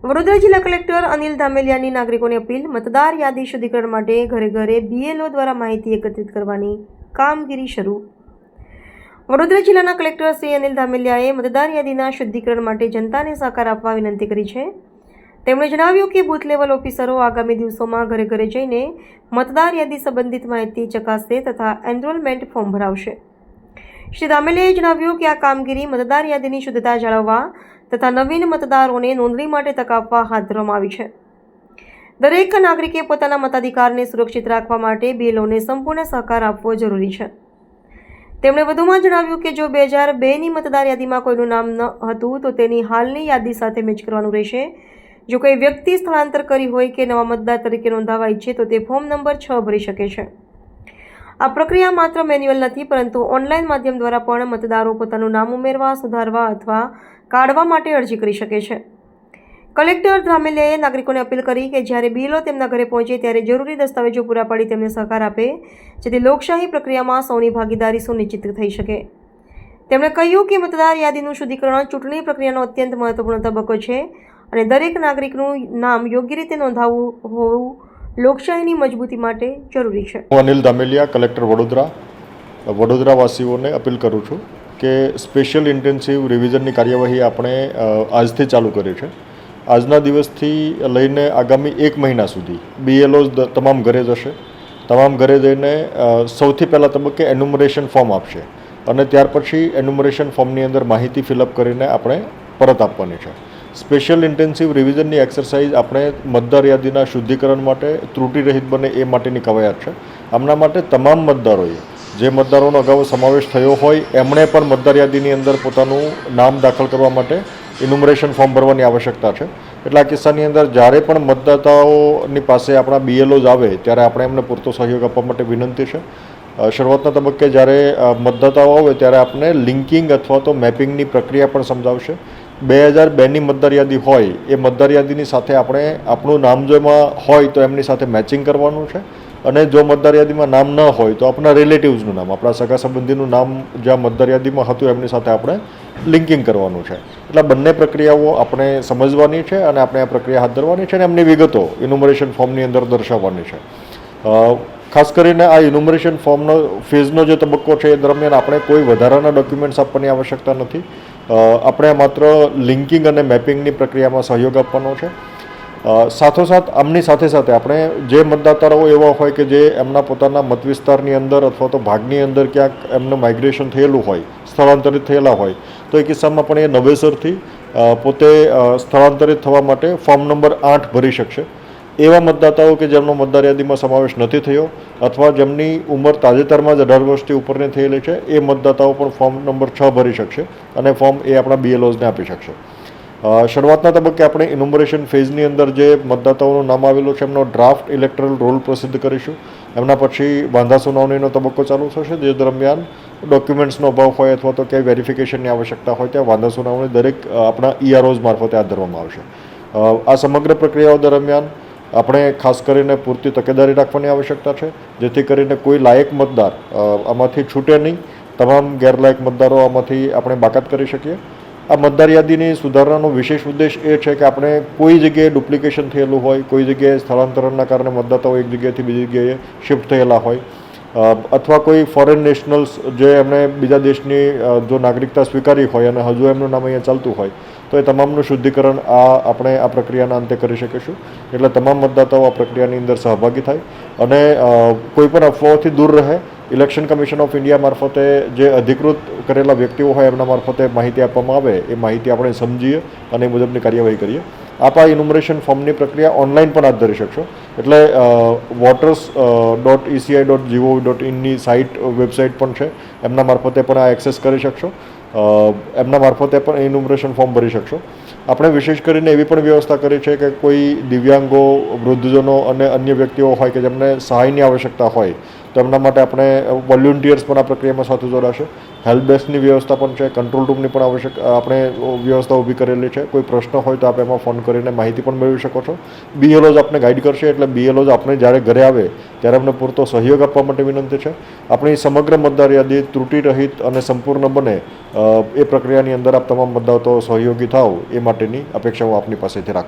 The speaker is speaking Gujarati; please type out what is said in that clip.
વડોદરા જિલ્લા કલેક્ટર અનિલ ધામેલિયાની નાગરિકોને અપીલ. મતદાર યાદી શુદ્ધિકરણ માટે ઘરે ઘરે BLO દ્વારા માહિતી એકત્રિત કરવાની કામગીરી શરૂ. વડોદરા જિલ્લાના કલેક્ટર શ્રી અનિલ ધામેલિયાએ મતદાર યાદીના શુદ્ધિકરણ માટે જનતાને સહકાર આપવા વિનંતી કરી છે. તેમણે જણાવ્યું કે બૂથ લેવલ ઓફિસરો આગામી દિવસોમાં ઘરે ઘરે જઈને મતદાર યાદી સંબંધિત માહિતી ચકાસશે તથા એનરોલમેન્ટ ફોર્મ ભરાવશે. શ્રી ધામેલિયાએ જણાવ્યું કે આ કામગીરી મતદાર યાદીની શુદ્ધતા જાળવવા તથા નવીન મતદારોને નોંધણી માટે તક આપવા હાથ ધરવામાં આવી છે. દરેક નાગરિકે પોતાના મતાધિકારને સુરક્ષિત રાખવા માટે BLOને સંપૂર્ણ સહકાર આપવો જરૂરી છે. તેમણે વધુમાં જણાવ્યું કે જો 2002ની મતદાર યાદીમાં કોઈનું નામ ન હતું તો તેની હાલની યાદી સાથે મેચ કરવાનું રહેશે. જો કોઈ વ્યક્તિ સ્થળાંતર કરી હોય કે નવા મતદાર તરીકે નોંધાવા ઈચ્છે તો તે ફોર્મ નંબર 6 ભરી શકે છે. આ પ્રક્રિયા માત્ર મેન્યુઅલ નથી પરંતુ ઓનલાઈન માધ્યમ દ્વારા પણ મતદારો પોતાનું નામ ઉમેરવા, સુધારવા અથવા કાઢવા માટે અરજી કરી શકે છે. કલેક્ટર ધામેલિયાએ નાગરિકોને અપીલ કરી કે જ્યારે BLO તેમના ઘરે પહોંચે ત્યારે જરૂરી દસ્તાવેજો પૂરા પાડી તેમને સહકાર આપે જેથી લોકશાહી પ્રક્રિયામાં સૌની ભાગીદારી સુનિશ્ચિત થઈ શકે. તેમણે કહ્યું કે મતદાર યાદીનું શુદ્ધિકરણ ચૂંટણી પ્રક્રિયાનો અત્યંત મહત્વપૂર્ણ તબક્કો છે અને દરેક નાગરિકનું નામ યોગ્ય રીતે નોંધાવવું હોવું લોકશાહીની મજબૂતી માટે જરૂરી છે. હું અનિલ ધામેલિયા, કલેક્ટર વડોદરાવાસીઓને અપીલ કરું છું કે સ્પેશિયલ ઇન્ટેન્સિવ રિવિઝનની કાર્યવાહી આપણે આજથી ચાલુ કરી છે. આજના દિવસથી લઈને આગામી 1 મહિના સુધી BLOs તમામ ઘરે જશે. તમામ ઘરે જઈને સૌથી પહેલાં તબક્કે એન્યુમરેશન ફોર્મ આપશે અને ત્યાર પછી એન્યુમરેશન ફોર્મની અંદર માહિતી ફિલઅપ કરીને આપણે પરત આપવાની છે. સ્પેશિયલ ઇન્ટેન્સિવ રિવિઝનની એક્સરસાઇઝ આપણે મતદાર યાદીના શુદ્ધિકરણ માટે ત્રુટિ રહિત બને એ માટેની કવાયત છે. આમના માટે તમામ મતદારોએ જે મતદારોનો અગાઉ સમાવેશ થયો હોય એમણે પણ મતદાર યાદીની અંદર પોતાનું નામ દાખલ કરવા માટે ઇન્યુમરેશન ફોર્મ ભરવાની આવશ્યકતા છે. એટલે આ કિસ્સાની અંદર જ્યારે પણ મતદાતાઓની પાસે આપણા BLOs આવે ત્યારે આપણે એમને પૂરતો સહયોગ આપવા માટે વિનંતી છે. શરૂઆતના તબક્કે જ્યારે મતદાતાઓ આવે ત્યારે આપણે લિંકિંગ અથવા તો મેપિંગની પ્રક્રિયા પણ સમજાવશે. 2002ની મતદાર યાદી હોય એ મતદાર યાદીની સાથે આપણે આપણું નામ જો એમાં હોય તો એમની સાથે મેચિંગ કરવાનું છે અને જો મતદાર યાદીમાં નામ ન હોય તો આપણા રિલેટિવ્સનું નામ, આપણા સગા સંબંધીનું નામ જ્યાં મતદાર યાદીમાં હતું એમની સાથે આપણે લિંકિંગ કરવાનું છે. એટલે બંને પ્રક્રિયાઓ આપણે સમજવાની છે અને આપણે આ પ્રક્રિયા હાથ ધરવાની છે અને એમની વિગતો ઇન્યુમરેશન ફોર્મની અંદર દર્શાવવાની છે. ખાસ કરીને આ ઇન્યુમરેશન ફોર્મનો ફેઝનો જે તબક્કો છે એ દરમિયાન આપણે કોઈ વધારાના ડોક્યુમેન્ટ્સ આપવાની આવશ્યકતા નથી. આપણે માત્ર લિંકિંગ અને મેપિંગની પ્રક્રિયામાં સહયોગ આપવાનો છે. સાથોસાથ આમની સાથે સાથે આપણે જે મતદાતાઓ એવા હોય કે જે એમના પોતાના મત વિસ્તારની અંદર અથવા તો ભાગની અંદર ક્યાંક એમનું માઇગ્રેશન થયેલું હોય, સ્થળાંતરિત થયેલા હોય તો એ કિસ્સામાં પણ એ નવેસરથી પોતે સ્થળાંતરિત થવા માટે ફોર્મ નંબર 8 ભરી શકશે. એવા મતદાતાઓ કે જેમનો મતદાર યાદીમાં સમાવેશ નથી થયો અથવા જેમની ઉંમર તાજેતરમાં જ 18 વર્ષથી ઉપરની થયેલી છે એ મતદાતાઓ પણ ફોર્મ નંબર 6 ભરી શકશે અને ફોર્મ એ આપણા BLOsને આપી શકશે. શરૂઆતના તબક્કે આપણે ઇન્યુમરેશન ફેઝની અંદર જે મતદાતાઓનું નામ આવેલું છે એમનો ડ્રાફ્ટ ઇલેક્ટરલ રોલ પ્રસિદ્ધ કરીશું. એમના પછી વાંધા સુનાવણીનો તબક્કો ચાલુ થશે જે દરમિયાન ડોક્યુમેન્ટ્સનો અભાવ હોય અથવા તો ક્યાંય વેરિફિકેશનની આવશ્યકતા હોય ત્યાં વાંધા સુનાવણી દરેક આપણા EROs મારફતે હાથ ધરવામાં આવશે. આ સમગ્ર પ્રક્રિયાઓ દરમિયાન આપણે ખાસ કરીને પૂરતી તકેદારી રાખવાની આવશ્યકતા છે જેથી કરીને કોઈ લાયક મતદાર આમાંથી છૂટે નહીં. તમામ ગેરલાયક મતદારો આમાંથી આપણે બાકાત કરી શકીએ. આ મતદાર યાદીની સુધારણાનો વિશેષ ઉદ્દેશ એ છે કે આપણે કોઈ જગ્યાએ ડુપ્લિકેશન થયેલું હોય, કોઈ જગ્યાએ સ્થળાંતરણના કારણે મતદાતાઓ એક જગ્યાએથી બીજી જગ્યાએ શિફ્ટ થયેલા હોય અથવા કોઈ ફોરેન નેશનલ્સ જે એમણે બીજા દેશની જો નાગરિકતા સ્વીકારી હોય અને હજુ એમનું નામ અહીંયા ચાલતું હોય તો એ તમામનું શુદ્ધિકરણ આપણે આ પ્રક્રિયાના અંતે કરી શકીશું. એટલે તમામ મતદાતાઓ આ પ્રક્રિયાની અંદર સહભાગી થાય અને કોઈ પણ અફવાઓથી દૂર રહે. ઇલેક્શન કમિશન ઓફ ઇન્ડિયા મારફતે જે અધિકૃત કરેલા વ્યક્તિઓ હોય એમના મારફતે માહિતી આપવામાં આવે એ માહિતી આપણે સમજીએ અને એ મુજબની કાર્યવાહી કરીએ. આપ આ ઇન્યુમરેશન ફોર્મની પ્રક્રિયા ઓનલાઈન પણ હાથ ધરી શકશો. એટલે voters.eci.gov.in ની વેબસાઇટ પણ છે, એમના મારફતે પણ આ એક્સેસ કરી શકશો. એમના મારફતે પણ ઇન્યુમરેશન ફોર્મ ભરી શકશો. આપણે વિશેષ કરીને એવી પણ વ્યવસ્થા કરી છે કે કોઈ દિવ્યાંગો, વૃદ્ધજનો અને અન્ય વ્યક્તિઓ હોય કે જેમને સહાયની આવશ્યકતા હોય તો એમના માટે આપણે વોલ્યુન્ટિયર્સ પણ આ પ્રક્રિયામાં સાથે જોડાશે. હેલ્પ ડેસ્કની વ્યવસ્થા પણ છે, કંટ્રોલ રૂમની પણ આપણે વ્યવસ્થા ઊભી કરેલી છે. કોઈ પ્રશ્ન હોય તો આપ એમાં ફોન કરીને માહિતી પણ મેળવી શકો છો. BLOs આપને ગાઈડ કરશે. એટલે BLOs આપણે જ્યારે ઘરે આવે ત્યારે અમને પૂરતો સહયોગ આપવા માટે વિનંતી છે. આપણી સમગ્ર મતદાર યાદી ત્રુટિ રહિત અને સંપૂર્ણ બને એ પ્રક્રિયાની અંદર આપ તમામ મતદારો સહયોગી થાવ એ માટેની અપેક્ષાઓ આપની પાસેથી રાખું.